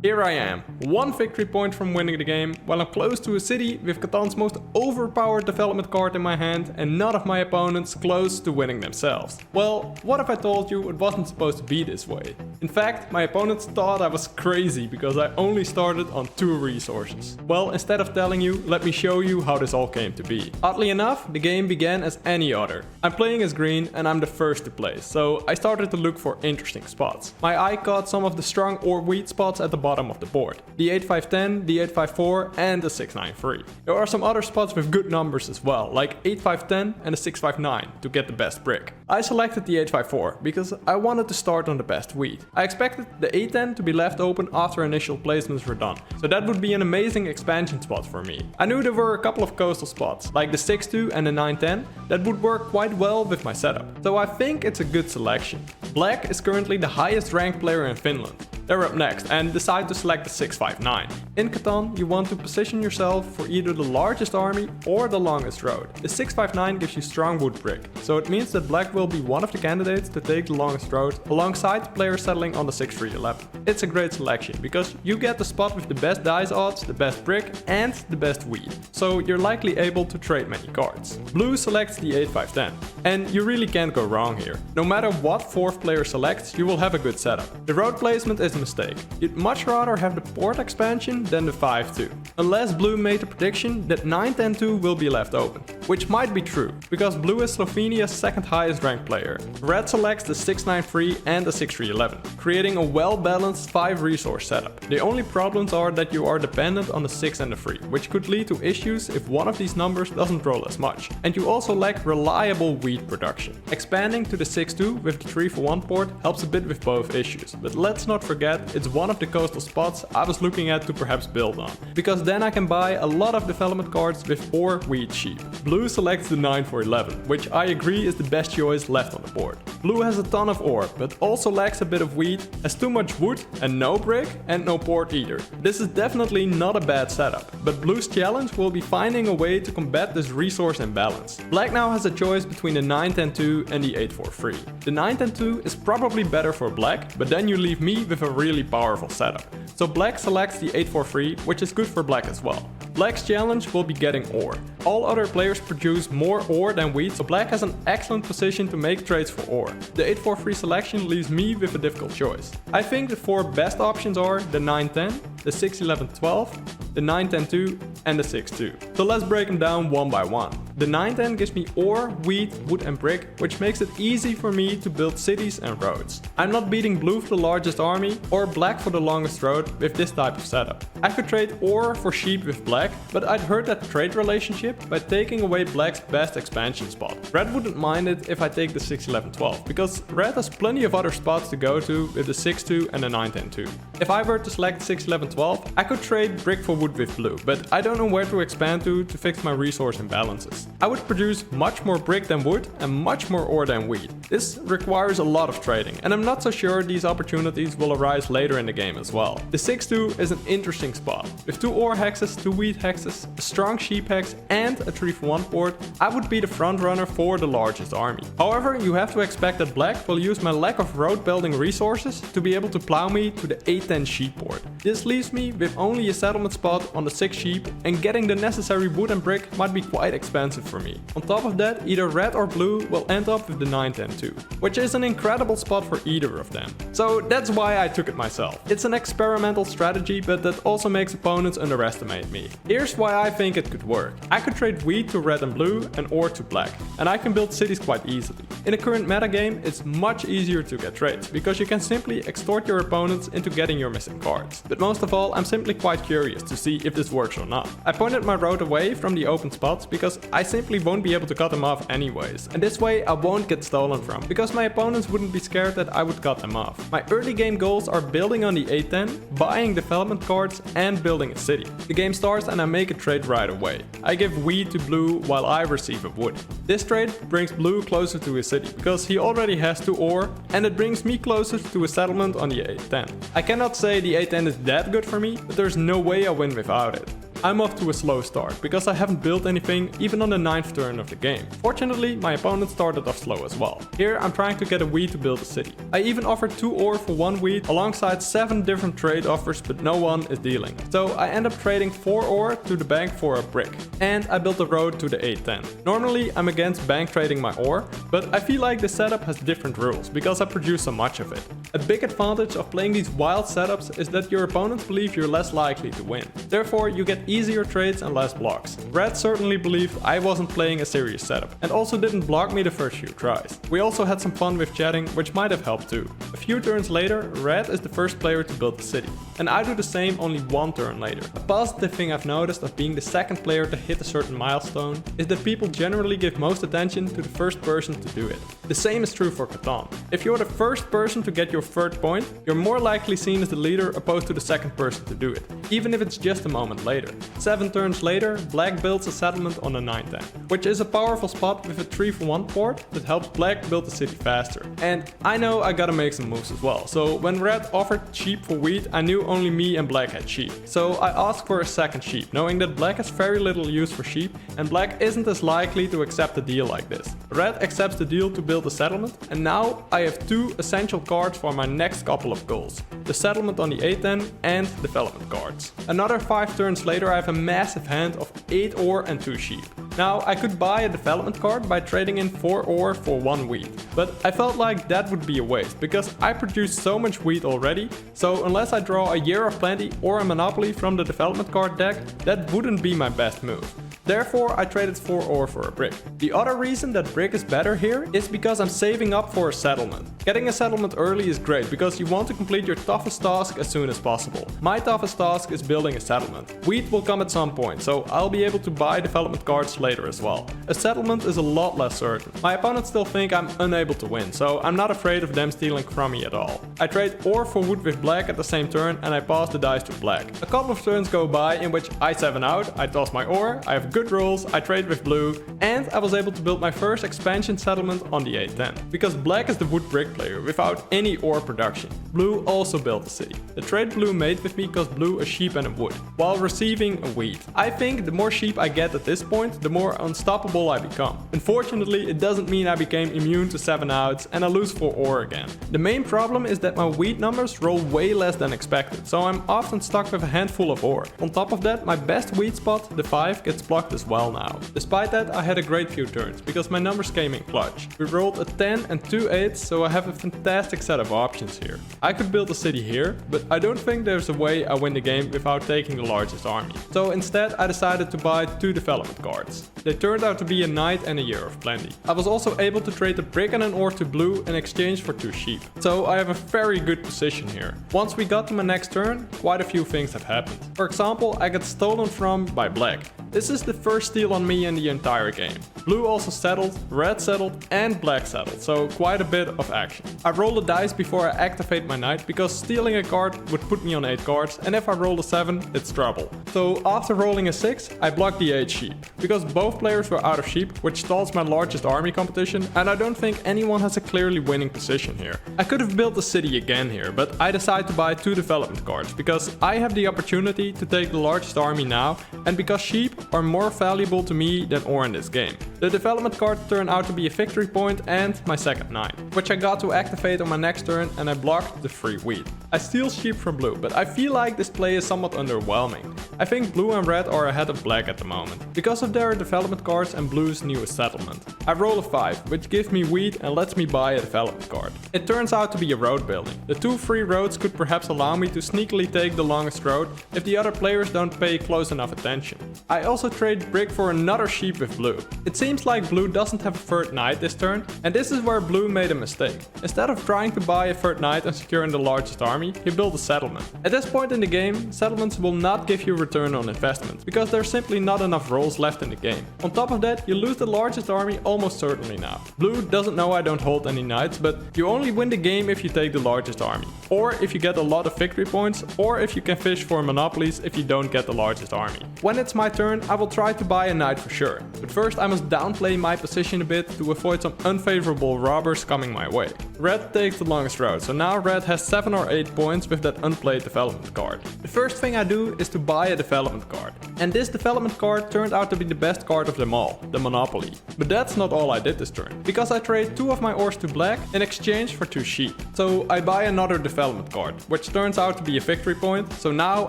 Here I am, one victory point from winning the game, while I'm close to a city with Catan's most overpowered development card in my hand and none of my opponents close to winning themselves. Well, what if I told you it wasn't supposed to be this way? In fact, my opponents thought I was crazy because I only started on 2 resources. Well, instead of telling you, let me show you how this all came to be. Oddly enough, the game began as any other. I'm playing as green and I'm the first to place, so I started to look for interesting spots. My eye caught some of the strong or weak spots at the bottom of the board. The 8-5-10, the 8-5-4 and the 6-9-3. There are some other spots with good numbers as well, like 8-5-10 and a 6-5-9 to get the best brick. I selected the 8-5-4 because I wanted to start on the best wheat. I expected the 8-10 to be left open after initial placements were done, so that would be an amazing expansion spot for me. I knew there were a couple of coastal spots, like the 6-2 and the 9-10, that would work quite well with my setup, so I think it's a good selection. Black is currently the highest ranked player in Finland. They're up next and decide to select the 6-5-9. In Catan, you want to position yourself for either the largest army or the longest road. The 6-5-9 gives you strong wood brick, so it means that black will be one of the candidates to take the longest road alongside the player settling on the 6-3-11. It's a great selection because you get the spot with the best dice odds, the best brick and the best wheat, so you're likely able to trade many cards. Blue selects the 8-5-10, and you really can't go wrong here. No matter what 4th player selects, you will have a good setup. The road placement is a mistake. You'd much rather have the port expansion than the 5-2. Unless blue made a prediction that 9-10-2 will be left open, which might be true, because blue is Slovenia's 2nd highest ranked player. Red selects the 6-9-3 and the 6-3-11, creating a well-balanced 5 resource setup. The only problems are that you are dependent on the 6 and the 3, which could lead to issues if one of these numbers doesn't roll as much, and you also lack reliable wheat production. Expanding to the 6-2 with the 3-for-1 port helps a bit with both issues, but let's not forget it's one of the coastal spots I was looking at to perhaps build on, because then I can buy a lot of development cards with ore wheat cheap. Blue selects the 9-4-11, which I agree is the best choice left on the board. Blue has a ton of ore, but also lacks a bit of wheat, has too much wood and no brick and no port either. This is definitely not a bad setup, but blue's challenge will be finding a way to combat this resource imbalance. Black now has a choice between the 9-10-2 and the 8-4-3. The 9-10-2 is probably better for black, but then you leave me with a really powerful setup. So black selects the 8-4-3, which is good for black as well. Black's challenge will be getting ore. All other players produce more ore than wheat, so black has an excellent position to make trades for ore. The 8-4-3 selection leaves me with a difficult choice. I think the 4 best options are the 9-10, the 6-11-12, the 9-10-2 and the 6-2. So let's break them down one by one. The 9-10 gives me ore, wheat, wood and brick, which makes it easy for me to build cities and roads. I'm not beating blue for the largest army or black for the longest road with this type of setup. I could trade ore for sheep with black, but I'd hurt that trade relationship by taking away black's best expansion spot. Red wouldn't mind it if I take the 6-11-12, because red has plenty of other spots to go to with the 6-2 and the 9-10-2. If I were to select 6-11-12, I could trade brick for wood with blue, but I don't know where to expand to fix my resource imbalances. I would produce much more brick than wood and much more ore than wheat. This requires a lot of trading, and I'm not so sure these opportunities will arise later in the game as well. The 6-2 is an interesting spot. With 2 ore hexes, 2 wheat hexes, a strong sheep hex and a 3-for-1 port, I would be the front runner for the largest army. However, you have to expect that black will use my lack of road building resources to be able to plow me to the 8-10 sheep port. This leaves me with only a settlement spot on the 6 sheep, and getting the necessary wood and brick might be quite expensive for me. On top of that, either red or blue will end up with the 9-10-2, which is an incredible spot for either of them. So that's why I took it myself. It's an experimental strategy, but that also makes opponents underestimate me. Here's why I think it could work. I could trade wheat to red and blue and ore to black, and I can build cities quite easily. In the current metagame, it's much easier to get trades, because you can simply extort your opponents into getting your missing cards. But most of all, I'm simply quite curious to see if this works or not. I pointed my road away from the open spots because I simply won't be able to cut them off anyways, and this way I won't get stolen from, because my opponents wouldn't be scared that I would cut them off. My early game goals are building on the 8-10, buying development cards and building a city. The game starts and I make a trade right away. I give wheat to blue while I receive a wood. This trade brings blue closer to his city, because he already has 2 ore, and it brings me closer to a settlement on the 8-10. I cannot say the 8-10 is that good for me, but there's no way I win without it. I'm off to a slow start because I haven't built anything even on the 9th turn of the game. Fortunately, my opponent started off slow as well. Here I'm trying to get a wheat to build a city. I even offered 2 ore for 1 wheat alongside 7 different trade offers, but no one is dealing. So I end up trading 4 ore to the bank for a brick. And I built a road to the A10. Normally I'm against bank trading my ore, but I feel like this setup has different rules because I produce so much of it. A big advantage of playing these wild setups is that your opponents believe you're less likely to win. Therefore you get easier trades and less blocks. Red certainly believed I wasn't playing a serious setup and also didn't block me the first few tries. We also had some fun with chatting, which might have helped too. A few turns later, Red is the first player to build the city. And I do the same only 1 turn later. A positive thing I've noticed of being the second player to hit a certain milestone is that people generally give most attention to the first person to do it. The same is true for Catan. If you're the first person to get your 3rd point, you're more likely seen as the leader opposed to the second person to do it, even if it's just a moment later. 7 turns later, Black builds a settlement on the 9th end, which is a powerful spot with a 3-for-1 port that helps Black build the city faster. And I know I gotta make some moves as well, so when Red offered sheep for wheat, I knew only me and Black had sheep. So I asked for a second sheep, knowing that Black has very little use for sheep and Black isn't as likely to accept a deal like this. Red accepts the deal to build a settlement, and now I have 2 essential cards for my next couple of goals. The settlement on the A10 and development cards. Another 5 turns later I have a massive hand of 8 ore and 2 sheep. Now I could buy a development card by trading in 4 ore for 1 wheat, but I felt like that would be a waste because I produce so much wheat already, so unless I draw a Year of Plenty or a Monopoly from the development card deck, that wouldn't be my best move. Therefore, I traded 4 ore for a brick. The other reason that brick is better here is because I'm saving up for a settlement. Getting a settlement early is great because you want to complete your toughest task as soon as possible. My toughest task is building a settlement. Wheat will come at some point, so I'll be able to buy development cards later as well. A settlement is a lot less certain. My opponents still think I'm unable to win, so I'm not afraid of them stealing from me at all. I trade ore for wood with Black at the same turn and I pass the dice to Black. A couple of turns go by in which I 7 out, I toss my ore, I have good rolls, I trade with Blue, and I was able to build my first expansion settlement on the A10. Because Black is the wood brick player without any ore production. Blue also built the city. The trade Blue made with me cost Blue a sheep and a wood, while receiving a wheat. I think the more sheep I get at this point, the more unstoppable I become. Unfortunately, it doesn't mean I became immune to 7 outs and I lose 4 ore again. The main problem is that my wheat numbers roll way less than expected, so I'm often stuck with a handful of ore. On top of that, my best wheat spot, the 5, gets blocked as well now. Despite that, I had a great few turns, because my numbers came in clutch. We rolled a 10 and 2 8s, so I have a fantastic set of options here. I could build a city here, but I don't think there's a way I win the game without taking the largest army. So instead, I decided to buy 2 development cards. They turned out to be a knight and a Year of Plenty. I was also able to trade a brick and an ore to Blue in exchange for 2 sheep. So I have a very good position here. Once we got to my next turn, quite a few things have happened. For example, I got stolen from by Black. This is the first steal on me in the entire game. Blue also settled, Red settled, and Black settled, so quite a bit of action. I roll the dice before I activate my knight because stealing a card would put me on 8 cards, and if I roll a 7, it's trouble. So after rolling a 6, I blocked the 8 sheep, because both players were out of sheep, which stalls my largest army competition, and I don't think anyone has a clearly winning position here. I could have built the city again here, but I decided to buy 2 development cards, because I have the opportunity to take the largest army now, and because sheep are more valuable to me than ore in this game. The development card turned out to be a victory point and my second knight, which I got to activate on my next turn, and I blocked the free wheat. I steal sheep from Blue, but I feel like this play is somewhat underwhelming. I think Blue and Red are ahead of Black at the moment, because of their development cards and Blue's newest settlement. I roll a 5, which gives me wheat and lets me buy a development card. It turns out to be a road building. The 2 free roads could perhaps allow me to sneakily take the longest road if the other players don't pay close enough attention. I also trade brick for another sheep with Blue. It seems like Blue doesn't have a 3rd knight this turn, and this is where Blue made a mistake. Instead of trying to buy a 3rd knight and securing the largest army, he built a settlement. At this point in the game, settlements will not give you return on investment, because there's simply not enough rolls left in the game. On top of that, you lose the largest army almost certainly now. Blue doesn't know I don't hold any knights, but you only win the game if you take the largest army, or if you get a lot of victory points, or if you can fish for monopolies if you don't get the largest army. When it's my turn, I will try to buy a knight for sure, but first I must downplay my position a bit to avoid some unfavorable robbers coming my way. Red takes the longest road, so now Red has 7 or 8 points with that unplayed development card. The first thing I do is to buy a development card, And this development card turned out to be the best card of them all, the Monopoly. But that's not all I did this turn, because I trade 2 of my ores to black in exchange for 2 sheep. So I buy another development card, which turns out to be a victory point, so now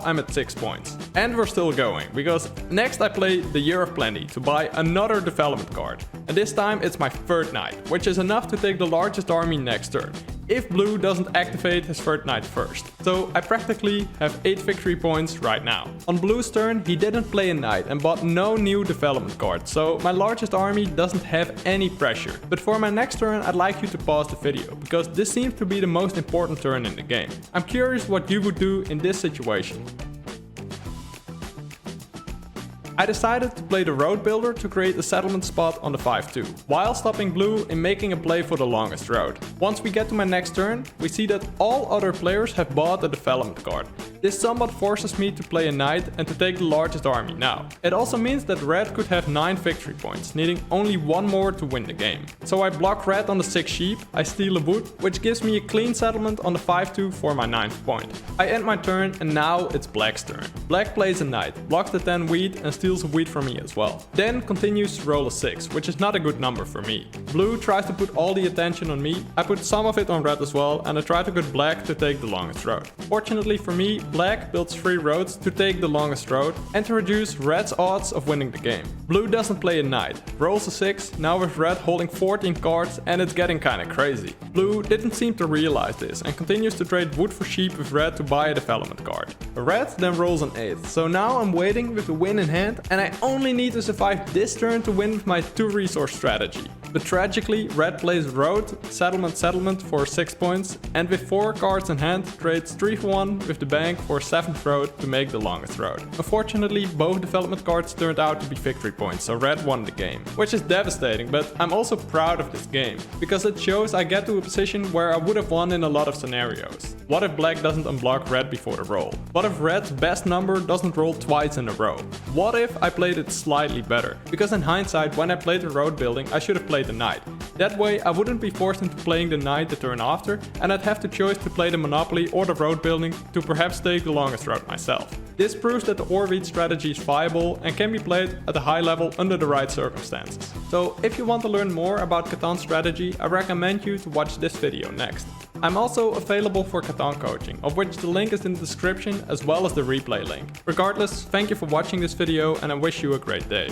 I'm at 6 points. And we're still going, because next I play the Year of Plenty to buy another development card. And this time it's my 3rd knight, which is enough to take the largest army next turn, if blue doesn't activate his 3rd knight first. So I practically have 8 victory points right now. On blue's turn, he didn't play a knight and bought no new development cards, so my largest army doesn't have any pressure. But for my next turn, I'd like you to pause the video, because this seems to be the most important turn in the game. I'm curious what you would do in this situation. I decided to play the road builder to create a settlement spot on the 5-2, while stopping blue in making a play for the longest road. Once we get to my next turn, we see that all other players have bought a development card. This somewhat forces me to play a knight and to take the largest army now. It also means that red could have 9 victory points, needing only 1 more to win the game. So I block red on the 6 sheep, I steal a wood, which gives me a clean settlement on the 5-2 for my 9th point. I end my turn and now it's black's turn. Black plays a knight, blocks the 10 wheat and steals a wheat from me as well. Then continues to roll a 6, which is not a good number for me. Blue tries to put all the attention on me, I put some of it on red as well, and I try to get black to take the longest road. Fortunately for me, black builds 3 roads to take the longest road and to reduce red's odds of winning the game. Blue doesn't play a knight, rolls a 6, now with red holding 14 cards, and it's getting kinda crazy. Blue didn't seem to realize this and continues to trade wood for sheep with red to buy a development card. Red then rolls an 8, so now I'm waiting with the win in hand, and I only need to survive this turn to win with my 2 resource strategy. But tragically, red plays road, settlement for 6 points, and with 4 cards in hand trades 3 for 1 with the bank for 7th road to make the longest road. Unfortunately, both development cards turned out to be victory points, so red won the game. Which is devastating, but I'm also proud of this game, because it shows I get to a position where I would have won in a lot of scenarios. What if black doesn't unblock red before the roll? What if red's best number doesn't roll twice in a row? What if I played it slightly better? Because in hindsight, when I played the road building, I should have played the knight. That way I wouldn't be forced into playing the knight the turn after, and I'd have the choice to play the monopoly or the road building to perhaps take the longest road myself. This proves that the Orweed strategy is viable and can be played at a high level under the right circumstances. So if you want to learn more about Catan strategy, I recommend you to watch this video next. I'm also available for Catan coaching, of which the link is in the description as well as the replay link. Regardless, thank you for watching this video and I wish you a great day.